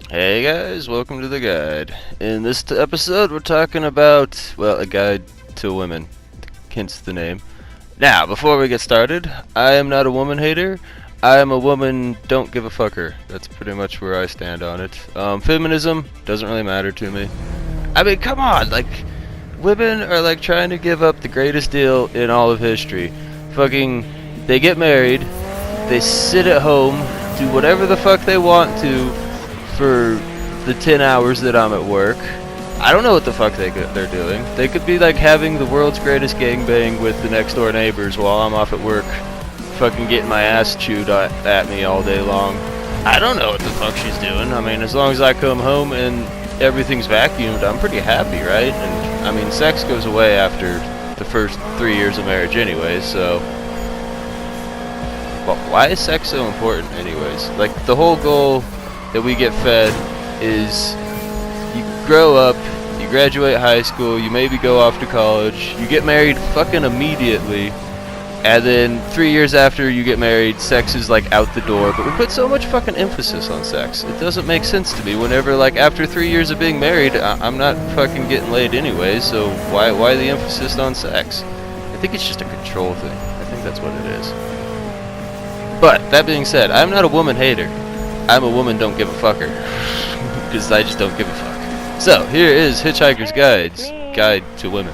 Hey guys, welcome to the guide. In this episode, we're talking about, well, a guide to women, hence the name. Now, before we get started, I am not a woman hater. I am a woman don't give a fucker. That's pretty much where I stand on it. Feminism doesn't really matter to me. I mean, come on, like, women are like trying to give up the greatest deal in all of history. Fucking, they get married, they sit at home, do whatever the fuck they want to for the 10 hours that I'm at work. I don't know what the fuck they're doing. They could be like having the world's greatest gangbang with the next door neighbors while I'm off at work fucking getting my ass chewed at me all day long. I don't know what the fuck she's doing. I mean, as long as I come home and everything's vacuumed, I'm pretty happy, right? And I mean, sex goes away after the first 3 years of marriage anyway, so... Well, why is sex so important anyways? Like, the whole goal that we get fed is you grow up, you graduate high school, you maybe go off to college, you get married fucking immediately, and then 3 years after you get married, sex is like out the door. But we put so much fucking emphasis on sex. It doesn't make sense to me whenever, like, after 3 years of being married, I'm not fucking getting laid anyway, so why the emphasis on sex? I think it's just a control thing. I think that's what it is. But, that being said, I'm not a woman hater. I'm a woman don't give a fucker. Because I just don't give a fuck. So, here is Hitchhiker's Guide to Women.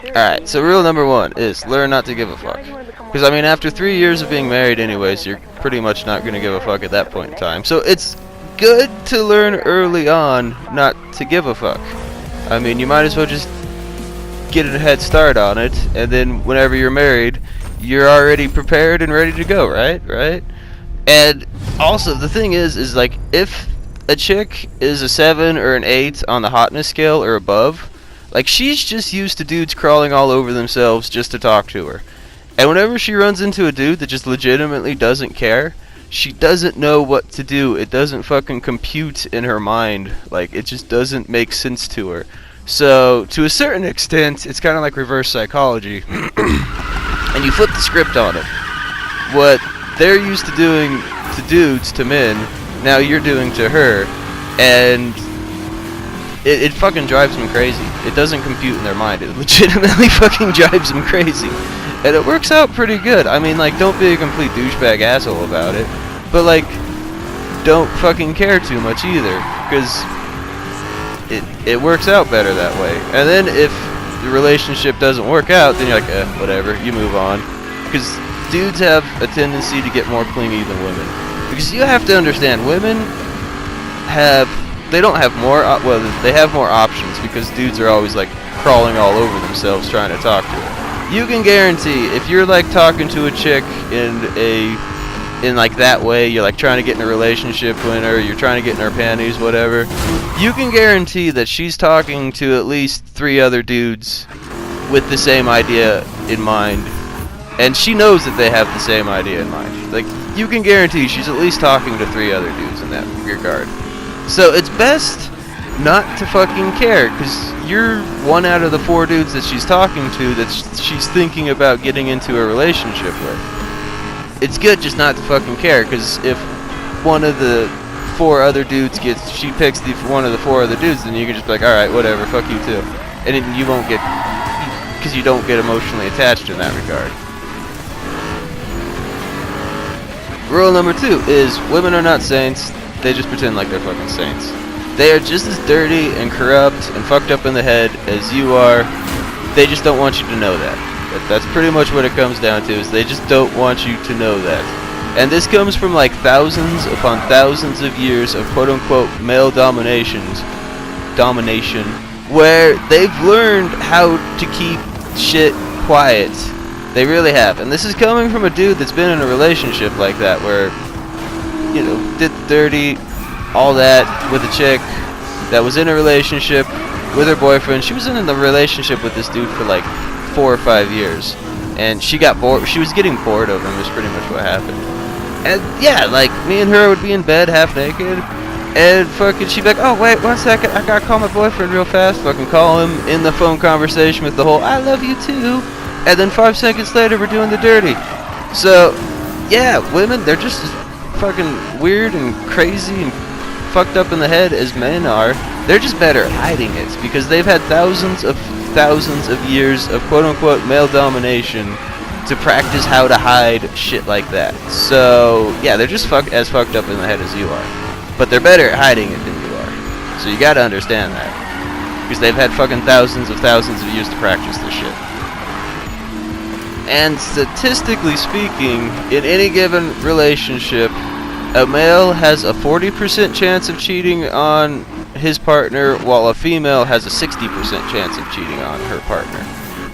Alright, so rule number 1 is learn not to give a fuck. Because, I mean, after 3 years of being married anyways, you're pretty much not going to give a fuck at that point in time. So, it's good to learn early on not to give a fuck. I mean, you might as well just get a head start on it, and then whenever you're married, you're already prepared and ready to go, right? And also, the thing is like, if a chick is a 7 or an 8 on the hotness scale or above, like, she's just used to dudes crawling all over themselves just to talk to her. And whenever she runs into a dude that just legitimately doesn't care, she doesn't know what to do. It doesn't fucking compute in her mind. Like, it just doesn't make sense to her. So, to a certain extent, it's kind of like reverse psychology. And you flip the script on it. What they're used to doing to dudes, to men, now you're doing to her, and it fucking drives them crazy. It doesn't compute in their mind. It legitimately fucking drives them crazy. And it works out pretty good. I mean, like, don't be a complete douchebag asshole about it, but, like, don't fucking care too much either, because it works out better that way. And then if the relationship doesn't work out, then you're like, whatever, you move on. Because dudes have a tendency to get more clingy than women. Because you have to understand, women they don't have more, they have more options, because dudes are always, like, crawling all over themselves trying to talk to her. You can guarantee, if you're, like, talking to a chick in like that way, you're like trying to get in a relationship with her, you're trying to get in her panties, whatever, you can guarantee that she's talking to at least 3 other dudes with the same idea in mind, and she knows that they have the same idea in mind. Like, you can guarantee she's at least talking to 3 other dudes in that regard. So it's best not to fucking care, because you're 1 out of the 4 dudes that she's talking to that she's thinking about getting into a relationship with. It's good just not to fucking care, because if one of the 4 other dudes she picks one of the 4 other dudes, then you can just be like, alright, whatever, fuck you too. And then you won't get, because you don't get emotionally attached in that regard. Rule number 2 is women are not saints, they just pretend like they're fucking saints. They are just as dirty and corrupt and fucked up in the head as you are, they just don't want you to know that. That's pretty much what it comes down to, is they just don't want you to know that. And this comes from, like, thousands upon thousands of years of quote-unquote male domination, where they've learned how to keep shit quiet. They really have. And this is coming from a dude that's been in a relationship like that, where, you know, did the dirty, all that, with a chick that was in a relationship with her boyfriend. She was in a relationship with this dude for, like, 4 or 5 years, and she got bored. She was getting bored of him, is pretty much what happened. And yeah, like, me and her would be in bed half naked, and fucking she'd be like, oh wait, 1 second, I gotta call my boyfriend real fast. Fucking call him in the phone conversation with the whole I love you too, and then 5 seconds later we're doing the dirty. So yeah, women, they're just as fucking weird and crazy and fucked up in the head as men are. They're just better at hiding it because they've had thousands of years of quote-unquote male domination to practice how to hide shit like that. So, yeah, they're just as fucked up in the head as you are. But they're better at hiding it than you are. So you gotta understand that. Because they've had fucking thousands of years to practice this shit. And statistically speaking, in any given relationship, a male has a 40% chance of cheating on his partner, while a female has a 60% chance of cheating on her partner.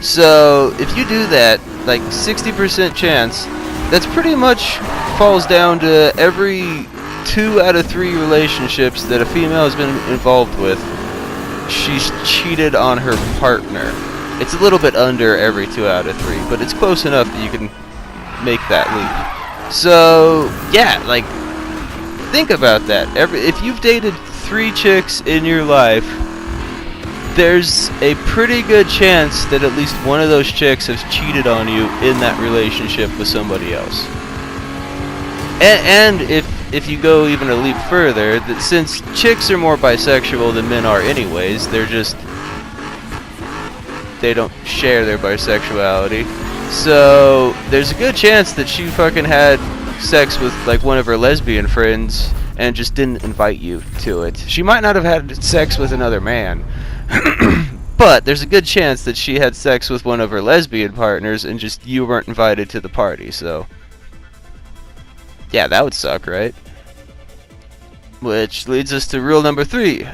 So, if you do that, like 60% chance, that's pretty much falls down to every 2 out of 3 relationships that a female has been involved with, she's cheated on her partner. It's a little bit under every 2 out of 3, but it's close enough that you can make that leap. So, yeah, like, think about that. If you've dated 3 chicks in your life, there's a pretty good chance that at least one of those chicks has cheated on you in that relationship with somebody else. And if you go even a leap further, that since chicks are more bisexual than men are anyways, they don't share their bisexuality. So there's a good chance that she fucking had sex with like one of her lesbian friends and just didn't invite you to it. She might not have had sex with another man, but there's a good chance that she had sex with one of her lesbian partners and just you weren't invited to the party. So yeah, that would suck, right? Which leads us to rule number 3.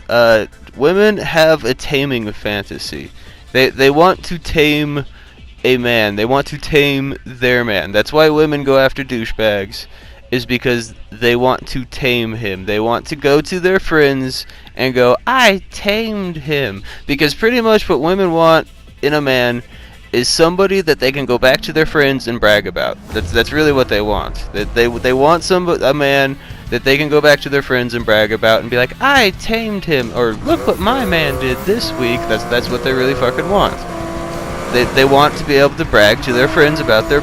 Women have a taming fantasy. They want to tame a man. They want to tame their man. That's why women go after douchebags, is because they want to tame him. They want to go to their friends and go, I tamed him. Because pretty much what women want in a man is somebody that they can go back to their friends and brag about. That's really what they want. They want a man that they can go back to their friends and brag about and be like, I tamed him, or look what my man did this week. That's what they really fucking want. They want to be able to brag to their friends about their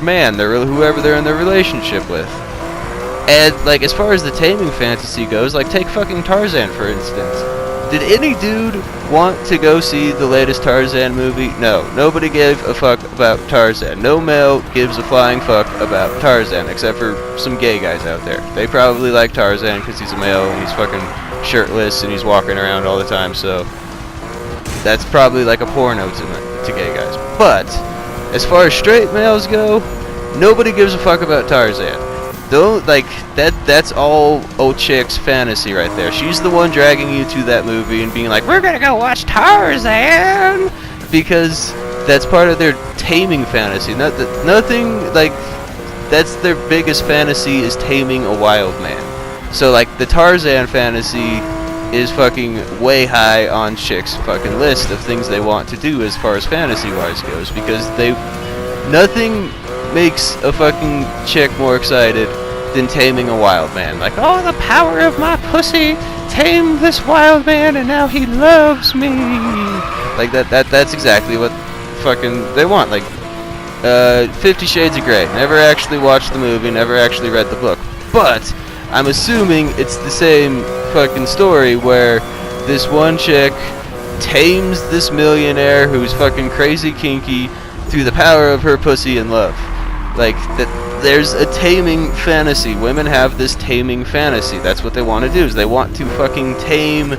man, whoever they're in their relationship with. And like as far as the taming fantasy goes, like take fucking Tarzan for instance. Did any dude want to go see the latest Tarzan movie? No. Nobody gave a fuck about Tarzan. No male gives a flying fuck about Tarzan, except for some gay guys out there. They probably like Tarzan because he's a male and he's fucking shirtless and he's walking around all the time, so that's probably like a porno to gay guys. But as far as straight males go, nobody gives a fuck about Tarzan. Don't like that's all old chick's fantasy right there. She's the one dragging you to that movie and being like, we're gonna go watch Tarzan, because that's part of their taming fantasy. Nothing like that's their biggest fantasy is taming a wild man. So like the Tarzan fantasy is fucking way high on chicks' fucking list of things they want to do as far as fantasy wise goes, because nothing makes a fucking chick more excited than taming a wild man. Like, oh, the power of my pussy tamed this wild man and now he loves me. Like that's exactly what fucking they want. Like 50 Shades of Grey. Never actually watched the movie, never actually read the book. But I'm assuming it's the same fucking story where this one chick tames this millionaire who's fucking crazy kinky through the power of her pussy and love. Like, there's a taming fantasy. Women have this taming fantasy. That's what they want to do, is they want to fucking tame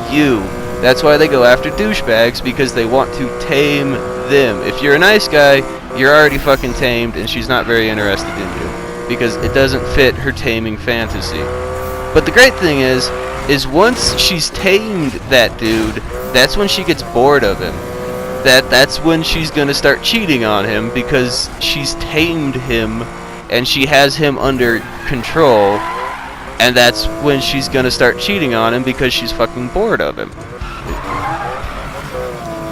you. That's why they go after douchebags, because they want to tame them. If you're a nice guy, you're already fucking tamed, and she's not very interested in you, because it doesn't fit her taming fantasy. But the great thing is once she's tamed that dude, that's when she gets bored of him. That's when she's gonna start cheating on him, because she's tamed him and she has him under control, and that's when she's gonna start cheating on him because she's fucking bored of him.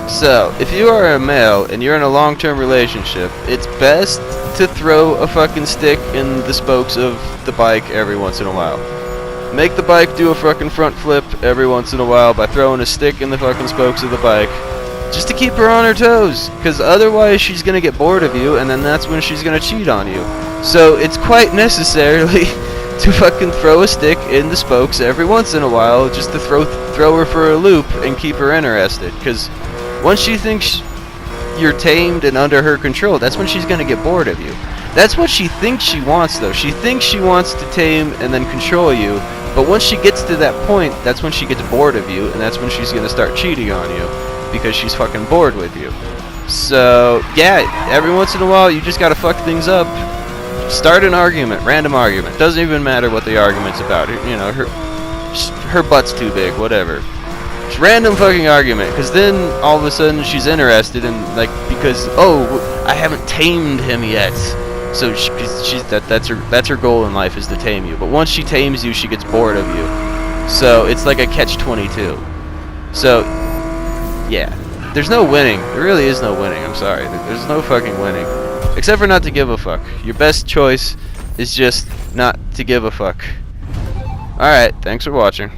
So, if you are a male and you're in a long-term relationship, it's best to throw a fucking stick in the spokes of the bike every once in a while. Make the bike do a fucking front flip every once in a while by throwing a stick in the fucking spokes of the bike, just to keep her on her toes, because otherwise she's going to get bored of you, and then that's when she's going to cheat on you. So it's quite necessarily to fucking throw a stick in the spokes every once in a while, just to throw her for a loop and keep her interested. Because once she thinks you're tamed and under her control, that's when she's gonna get bored of you. That's what she thinks she wants, though. She thinks she wants to tame and then control you, but once she gets to that point, that's when she gets bored of you, and that's when she's gonna start cheating on you, because she's fucking bored with you. So, yeah, every once in a while, you just gotta fuck things up. Start an argument, random argument. Doesn't even matter what the argument's about. You know, her butt's too big, whatever. Just random fucking argument, because then all of a sudden she's interested in, like, because, oh, I haven't tamed him yet. So that's her goal in life, is to tame you. But once she tames you, she gets bored of you. So it's like a catch-22. So, yeah. There's no winning. There really is no winning. I'm sorry. There's no fucking winning. Except for not to give a fuck. Your best choice is just not to give a fuck. Alright, thanks for watching.